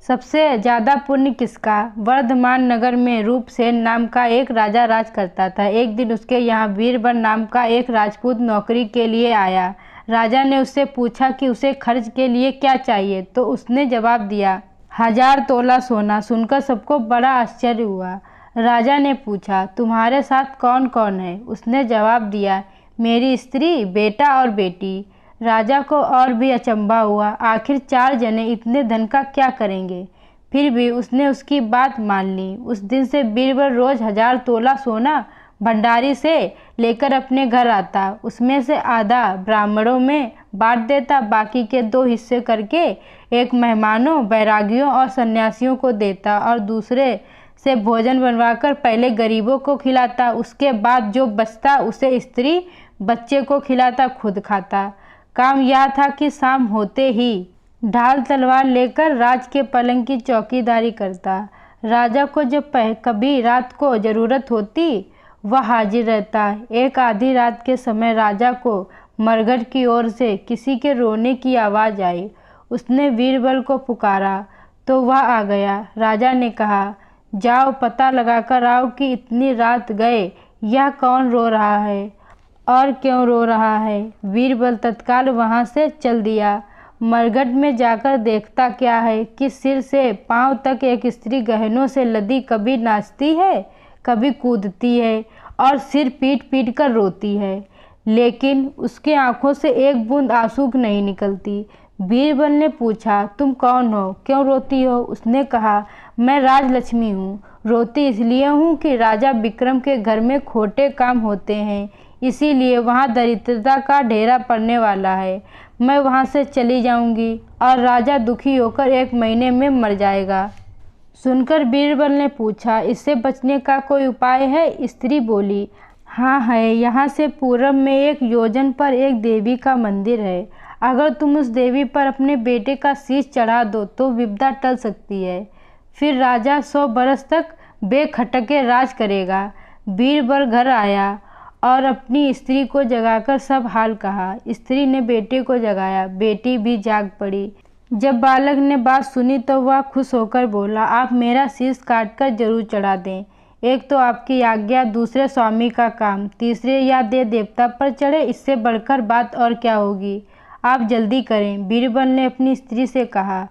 सबसे ज़्यादा पुण्य किसका। वर्धमान नगर में रूपसेन नाम का एक राजा राज करता था। एक दिन उसके यहाँ बीरबल नाम का एक राजपूत नौकरी के लिए आया। राजा ने उससे पूछा कि उसे खर्च के लिए क्या चाहिए, तो उसने जवाब दिया 1000 तोला सोना। सुनकर सबको बड़ा आश्चर्य हुआ। राजा ने पूछा तुम्हारे साथ कौन कौन है। उसने जवाब दिया मेरी स्त्री, बेटा और बेटी। राजा को और भी अचंभा हुआ, आखिर 4 जने इतने धन का क्या करेंगे। फिर भी उसने उसकी बात मान ली। उस दिन से बीरबल रोज 1000 तोला सोना भंडारी से लेकर अपने घर आता। उसमें से आधा ब्राह्मणों में बांट देता, बाकी के 2 हिस्से करके एक मेहमानों, बैरागियों और सन्यासियों को देता और दूसरे से भोजन बनवाकर पहले गरीबों को खिलाता। उसके बाद जो बचता उसे स्त्री बच्चे को खिलाता, खुद खाता। काम यह था कि शाम होते ही ढाल तलवार लेकर राज के पलंग की चौकीदारी करता। राजा को जब कभी रात को ज़रूरत होती वह हाजिर रहता। एक आधी रात के समय राजा को मरघट की ओर से किसी के रोने की आवाज़ आई। उसने बीरबल को पुकारा तो वह आ गया। राजा ने कहा जाओ पता लगाकर आओ कि इतनी रात गए यह कौन रो रहा है और क्यों रो रहा है। बीरबल तत्काल वहां से चल दिया। मरघट में जाकर देखता क्या है कि सिर से पांव तक एक स्त्री गहनों से लदी कभी नाचती है, कभी कूदती है और सिर पीट पीट कर रोती है, लेकिन उसके आंखों से एक बूंद आंसू नहीं निकलती। बीरबल ने पूछा तुम कौन हो, क्यों रोती हो। उसने कहा मैं राजलक्ष्मी हूँ। रोती इसलिए हूँ कि राजा विक्रम के घर में खोटे काम होते हैं, इसीलिए वहाँ दरिद्रता का ढेरा पड़ने वाला है। मैं वहाँ से चली जाऊँगी और राजा दुखी होकर 1 महीने में मर जाएगा। सुनकर बीरबल ने पूछा इससे बचने का कोई उपाय है। स्त्री बोली हाँ है, यहाँ से पूरब में 1 योजन पर एक देवी का मंदिर है। अगर तुम उस देवी पर अपने बेटे का शीश चढ़ा दो तो विपदा टल सकती है। फिर राजा 100 बरस तक बेखटके राज करेगा। बीरबल घर आया और अपनी स्त्री को जगाकर सब हाल कहा। स्त्री ने बेटे को जगाया, बेटी भी जाग पड़ी। जब बालक ने बात सुनी तो वह खुश होकर बोला आप मेरा शीश काटकर जरूर चढ़ा दें। एक तो आपकी आज्ञा, दूसरे स्वामी का काम, तीसरे या देवता पर चढ़े, इससे बढ़कर बात और क्या होगी। आप जल्दी करें। बीरबल ने अपनी स्त्री से कहा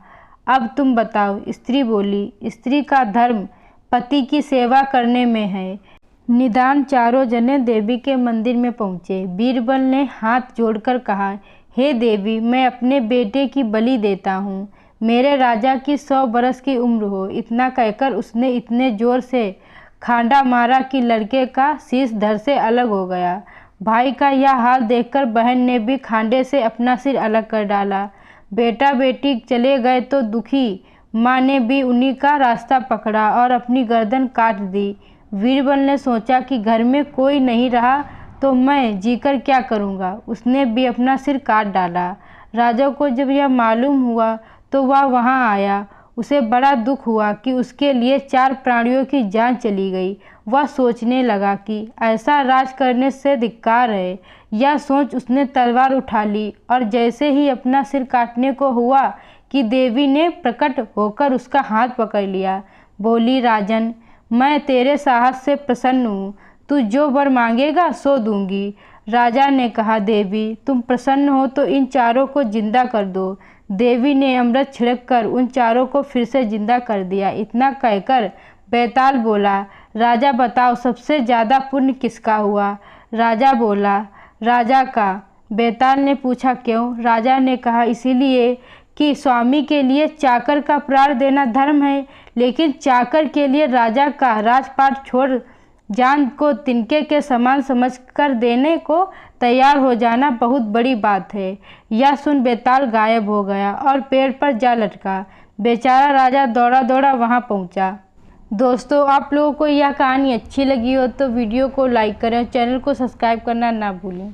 अब तुम बताओ। स्त्री बोली स्त्री का धर्म पति की सेवा करने में है। निदान 4 जने देवी के मंदिर में पहुँचे। बीरबल ने हाथ जोड़कर कहा हे देवी, मैं अपने बेटे की बलि देता हूँ। मेरे राजा की 100 बरस की उम्र हो। इतना कहकर उसने इतने जोर से खांडा मारा कि लड़के का शीश धड़ से अलग हो गया। भाई का यह हाल देखकर बहन ने भी खांडे से अपना सिर अलग कर डाला। बेटा बेटी चले गए तो दुखी माँ ने भी उन्हीं का रास्ता पकड़ा और अपनी गर्दन काट दी। बीरबल ने सोचा कि घर में कोई नहीं रहा तो मैं जीकर क्या करूँगा। उसने भी अपना सिर काट डाला। राजा को जब यह मालूम हुआ तो वह वहाँ आया। उसे बड़ा दुख हुआ कि उसके लिए 4 प्राणियों की जान चली गई। वह सोचने लगा कि ऐसा राज करने से धिक्कार है। यह सोच उसने तलवार उठा ली और जैसे ही अपना सिर काटने को हुआ कि देवी ने प्रकट होकर उसका हाथ पकड़ लिया। बोली राजन, मैं तेरे साहस से प्रसन्न हूँ, तू जो वर मांगेगा सो दूंगी। राजा ने कहा देवी तुम प्रसन्न हो तो इन 4 को जिंदा कर दो। देवी ने अमृत छिड़क कर उन 4 को फिर से जिंदा कर दिया। इतना कहकर बैताल बोला राजा बताओ सबसे ज़्यादा पुण्य किसका हुआ। राजा बोला राजा का। बैताल ने पूछा क्यों। राजा ने कहा इसीलिए कि स्वामी के लिए चाकर का प्राण देना धर्म है, लेकिन चाकर के लिए राजा का राजपाट छोड़ जान को तिनके के समान समझकर देने को तैयार हो जाना बहुत बड़ी बात है। यह सुन बैताल गायब हो गया और पेड़ पर जा लटका। बेचारा राजा दौड़ा दौड़ा वहां पहुंचा। दोस्तों, आप लोगों को यह कहानी अच्छी लगी हो तो वीडियो को लाइक करें, चैनल को सब्सक्राइब करना ना भूलें।